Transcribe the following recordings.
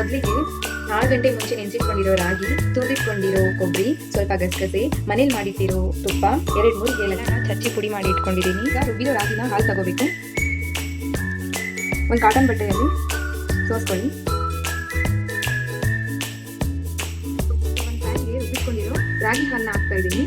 ಮೊದಲಿಗೆ 6 ಗಂಟೆ ಮುಂಚೆ ನೆನೆಸಿಟ್ಕೊಂಡಿರೋ ರಾಗಿ, ತುರಿದಿಟ್ಕೊಂಡಿರೋ ಕೊಬ್ಬರಿ, ಸ್ವಲ್ಪ ಗಸಗಸೆ, ಮನೇಲಿ ಮಾಡಿಟ್ಟಿರೋ ತುಪ್ಪ, 2-3 ಏಲಕ್ಕಿ ಚಚ್ಚಿ ಪುಡಿ ಮಾಡಿ ಇಟ್ಕೊಂಡಿದ್ದೀನಿ. ಈಗ ರುಬ್ಬಿರೋ ರಾಗಿನ ಹಾಲು ತಗೋಬೇಕು. ಒಂದು ಕಾಟನ್ ಬಟ್ಟೆಯಲ್ಲಿ ಸೋಸ್ಕೊಳ್ಳಿ. ಒಂದು ಪ್ಯಾನ್ಗೆ ರುಬ್ಬಿಟ್ಕೊಂಡಿರೋ ರಾಗಿ ಹಾಲನ್ನ ಹಾಕ್ತಾ ಇದ್ದೀನಿ.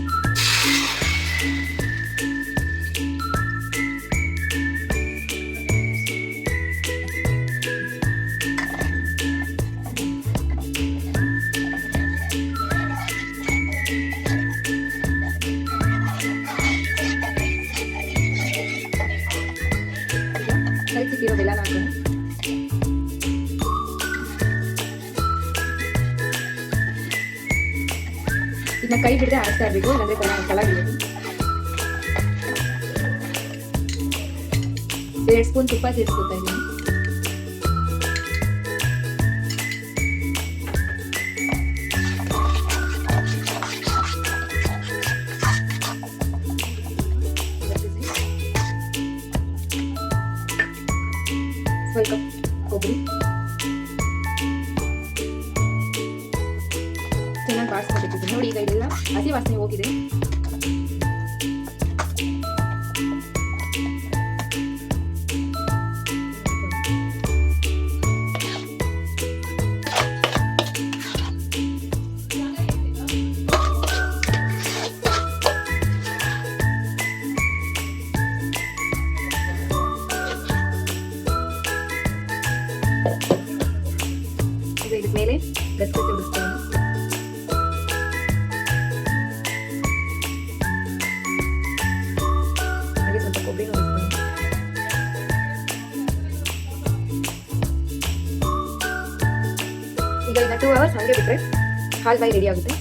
ಕಲಸಿಟ್ಟಿರೋ ಬೆಲ್ಲ ಹಾಕೋಣ. ಇದನ್ನ ಕೈ ಬಿಡದೆ ಆಡಿಸ್ತಾ ಇರಬೇಕು, ಇಲ್ಲಾಂದ್ರೆ ಕಲಾಗಿರೋದು. 2 ಸ್ಪೂನ್ ತುಪ್ಪ ಸೇರಿಸ್ಕೊತಾ ಇದ್ದೀನಿ. ಸ್ವಲ್ಪ ಕೊಬ್ಬರಿ ಚೆನ್ನಾಗಿ ಬಾಡಿಸ್ಕೊಬೇಕಿದೆ ನೋಡಿ. ಈಗ ಇದೆಲ್ಲ ಹಸಿ ವಾಸನೆ ಹೋಗಿದೆ. ಇದರ ಮೇಲೆ ಗಸಗಸೆ ಉಡಿಸ್ತೀನಿ. ಹಾಗೆ ಸ್ವಲ್ಪ ಕೊಬ್ಬರಿ ಉಡಿಸ್ತೀನಿ. ಈಗ ಇದನ್ನ 2 ಅವರ್ಸ್ ಹಾಗೆ ಬಿಟ್ಟರೆ ಹಾಲು ಬಾಯಿ ರೆಡಿ ಆಗುತ್ತೆ.